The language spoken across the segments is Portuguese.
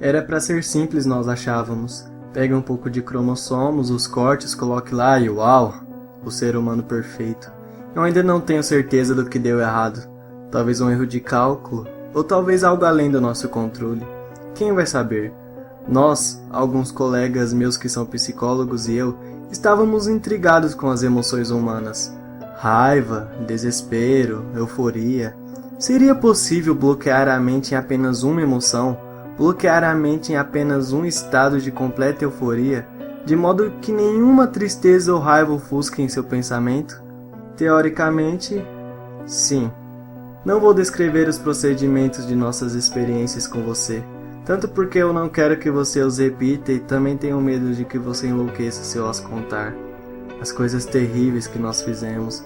Era para ser simples, nós achávamos. Pegue um pouco de cromossomos, os cortes, coloque lá e uau, o ser humano perfeito. Eu ainda não tenho certeza do que deu errado. Talvez um erro de cálculo, ou talvez algo além do nosso controle. Quem vai saber? Nós, alguns colegas meus que são psicólogos e eu, estávamos intrigados com as emoções humanas. Raiva, desespero, euforia. Seria possível bloquear a mente em apenas uma emoção? Bloquear a mente em apenas um estado de completa euforia? De modo que nenhuma tristeza ou raiva ofusquem seu pensamento? Teoricamente, sim. Não vou descrever os procedimentos de nossas experiências com você, tanto porque eu não quero que você os repita e também tenho medo de que você enlouqueça se eu as contar. As coisas terríveis que nós fizemos.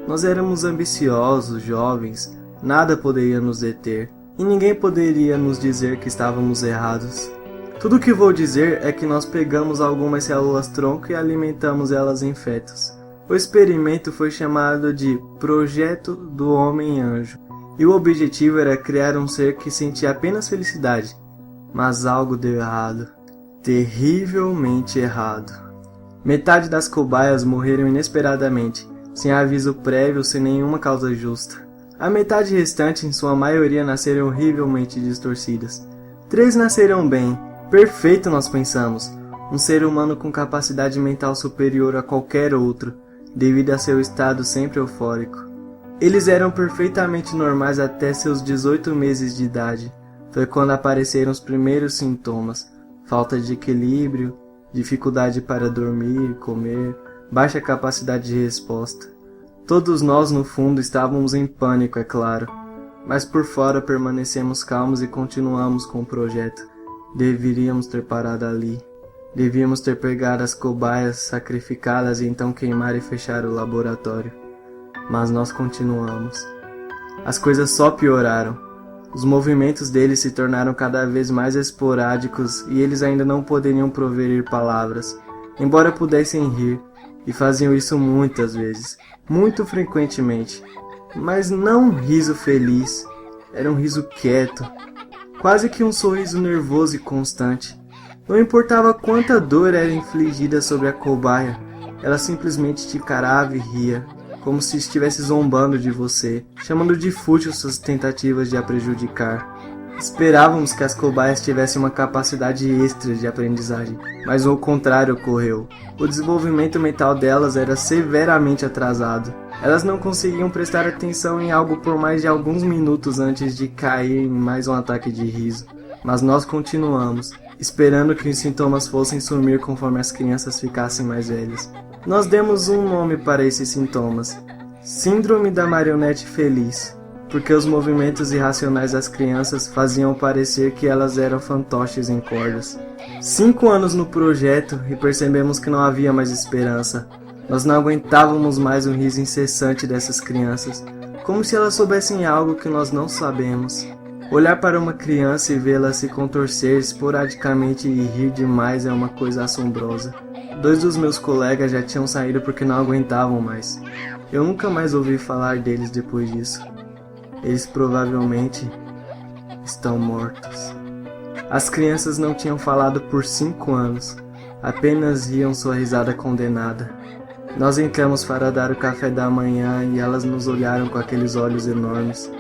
Nós éramos ambiciosos, jovens, nada poderia nos deter, e ninguém poderia nos dizer que estávamos errados. Tudo o que vou dizer é que nós pegamos algumas células-tronco e alimentamos elas em fetos. O experimento foi chamado de Projeto do Homem-Anjo, e o objetivo era criar um ser que sentia apenas felicidade. Mas algo deu errado. Terrivelmente errado. Metade das cobaias morreram inesperadamente, sem aviso prévio, sem nenhuma causa justa. A metade restante, em sua maioria, nasceram horrivelmente distorcidas. 3 nasceram bem. Perfeito, nós pensamos. Um ser humano com capacidade mental superior a qualquer outro, devido a seu estado sempre eufórico. Eles eram perfeitamente normais até seus 18 meses de idade. Foi quando apareceram os primeiros sintomas: falta de equilíbrio, dificuldade para dormir, comer, baixa capacidade de resposta. Todos nós, no fundo, estávamos em pânico, é claro. Mas por fora permanecemos calmos e continuamos com o projeto. Deveríamos ter parado ali. Devíamos ter pegado as cobaias sacrificadas e então queimar e fechar o laboratório. Mas nós continuamos. As coisas só pioraram. Os movimentos deles se tornaram cada vez mais esporádicos e eles ainda não poderiam proferir palavras, embora pudessem rir, e faziam isso muitas vezes, muito frequentemente. Mas não um riso feliz, era um riso quieto, quase que um sorriso nervoso e constante. Não importava quanta dor era infligida sobre a cobaia, ela simplesmente te encarava e ria, como se estivesse zombando de você, chamando de fútil suas tentativas de a prejudicar. Esperávamos que as cobaias tivessem uma capacidade extra de aprendizagem, mas o contrário ocorreu. O desenvolvimento mental delas era severamente atrasado. Elas não conseguiam prestar atenção em algo por mais de alguns minutos antes de cair em mais um ataque de riso. Mas nós continuamos, esperando que os sintomas fossem sumir conforme as crianças ficassem mais velhas. Nós demos um nome para esses sintomas: Síndrome da Marionete Feliz, porque os movimentos irracionais das crianças faziam parecer que elas eram fantoches em cordas. 5 anos no projeto e percebemos que não havia mais esperança. Nós não aguentávamos mais o riso incessante dessas crianças, como se elas soubessem algo que nós não sabemos. Olhar para uma criança e vê-la se contorcer esporadicamente e rir demais é uma coisa assombrosa. 2 dos meus colegas já tinham saído porque não aguentavam mais. Eu nunca mais ouvi falar deles depois disso. Eles provavelmente estão mortos. As crianças não tinham falado por 5 anos, apenas riam sua risada condenada. Nós entramos para dar o café da manhã e elas nos olharam com aqueles olhos enormes,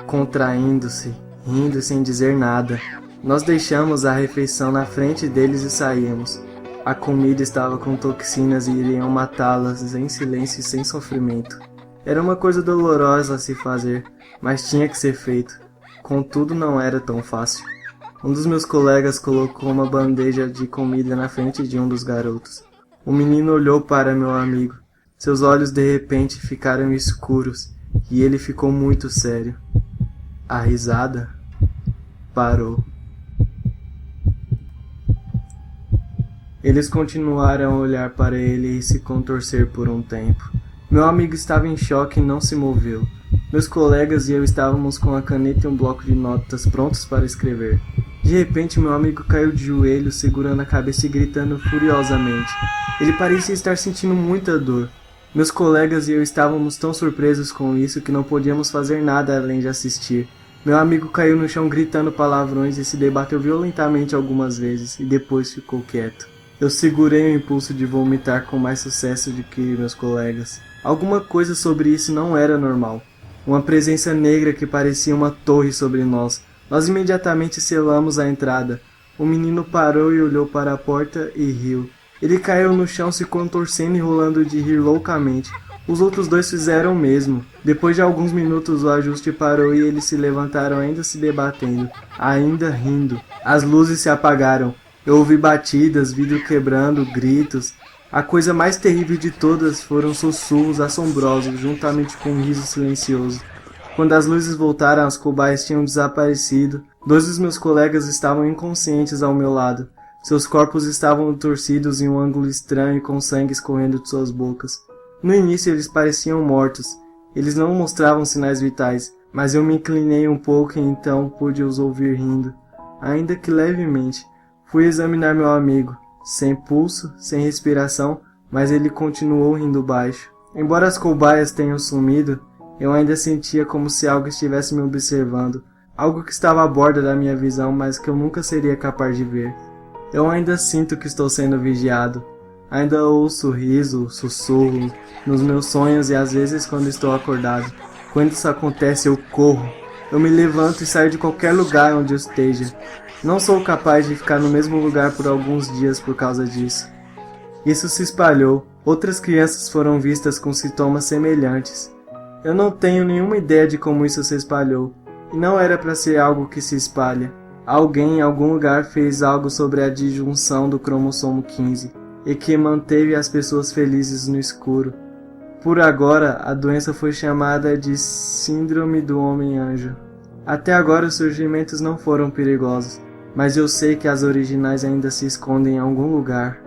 contraindo-se, rindo sem dizer nada. Nós deixamos a refeição na frente deles e saímos. A comida estava com toxinas e iriam matá-las em silêncio e sem sofrimento. Era uma coisa dolorosa a se fazer, mas tinha que ser feito. Contudo, não era tão fácil. Um dos meus colegas colocou uma bandeja de comida na frente de um dos garotos. O menino olhou para meu amigo. Seus olhos de repente ficaram escuros e ele ficou muito sério. A risada parou. Eles continuaram a olhar para ele e se contorcer por um tempo. Meu amigo estava em choque e não se moveu. Meus colegas e eu estávamos com a caneta e um bloco de notas prontos para escrever. De repente, meu amigo caiu de joelhos, segurando a cabeça e gritando furiosamente. Ele parecia estar sentindo muita dor. Meus colegas e eu estávamos tão surpresos com isso que não podíamos fazer nada além de assistir. Meu amigo caiu no chão gritando palavrões e se debateu violentamente algumas vezes e depois ficou quieto. Eu segurei o impulso de vomitar com mais sucesso do que meus colegas. Alguma coisa sobre isso não era normal. Uma presença negra que parecia uma torre sobre nós. Nós imediatamente selamos a entrada. O menino parou e olhou para a porta e riu. Ele caiu no chão se contorcendo e rolando de rir loucamente. Os outros dois fizeram o mesmo. Depois de alguns minutos o ajuste parou e eles se levantaram ainda se debatendo, ainda rindo. As luzes se apagaram. Eu ouvi batidas, vidro quebrando, gritos. A coisa mais terrível de todas foram sussurros assombrosos, juntamente com um riso silencioso. Quando as luzes voltaram, as cobaias tinham desaparecido. 2 dos meus colegas estavam inconscientes ao meu lado. Seus corpos estavam torcidos em um ângulo estranho, com sangue escorrendo de suas bocas. No início eles pareciam mortos. Eles não mostravam sinais vitais, mas eu me inclinei um pouco e então pude os ouvir rindo, ainda que levemente. Fui examinar meu amigo, sem pulso, sem respiração, mas ele continuou rindo baixo. Embora as cobaias tenham sumido, eu ainda sentia como se algo estivesse me observando, algo que estava à borda da minha visão, mas que eu nunca seria capaz de ver. Eu ainda sinto que estou sendo vigiado. Ainda ouço riso, sussurro, nos meus sonhos e às vezes quando estou acordado. Quando isso acontece, eu corro. Eu me levanto e saio de qualquer lugar onde eu esteja. Não sou capaz de ficar no mesmo lugar por alguns dias por causa disso. Isso se espalhou. Outras crianças foram vistas com sintomas semelhantes. Eu não tenho nenhuma ideia de como isso se espalhou. E não era para ser algo que se espalha. Alguém em algum lugar fez algo sobre a disjunção do cromossomo 15 e que manteve as pessoas felizes no escuro. Por agora, a doença foi chamada de Síndrome do Homem-Anjo. Até agora os surgimentos não foram perigosos, mas eu sei que as originais ainda se escondem em algum lugar.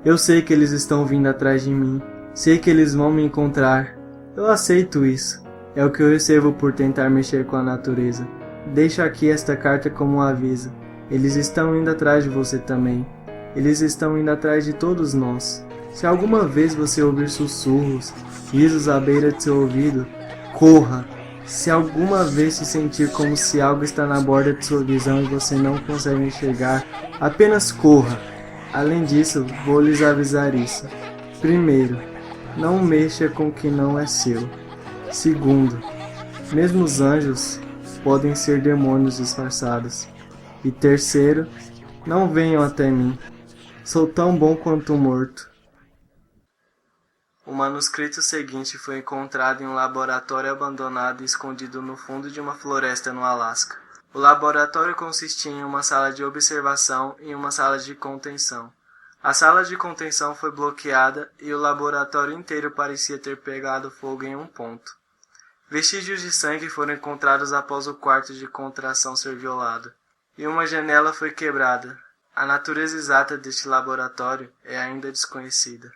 Eu sei que eles estão vindo atrás de mim. Sei que eles vão me encontrar. Eu aceito isso. É o que eu recebo por tentar mexer com a natureza. Deixo aqui esta carta como um aviso. Eles estão indo atrás de você também. Eles estão indo atrás de todos nós. Se alguma vez você ouvir sussurros, risos à beira de seu ouvido, corra. Se alguma vez se sentir como se algo está na borda de sua visão e você não consegue enxergar, apenas corra. Além disso, vou lhes avisar isso. Primeiro, não mexa com o que não é seu. Segundo, mesmo os anjos podem ser demônios disfarçados. E terceiro, não venham até mim. Sou tão bom quanto morto. O manuscrito seguinte foi encontrado em um laboratório abandonado e escondido no fundo de uma floresta no Alasca. O laboratório consistia em uma sala de observação e uma sala de contenção. A sala de contenção foi bloqueada e o laboratório inteiro parecia ter pegado fogo em um ponto. Vestígios de sangue foram encontrados após o quarto de contração ser violado, e uma janela foi quebrada. A natureza exata deste laboratório é ainda desconhecida.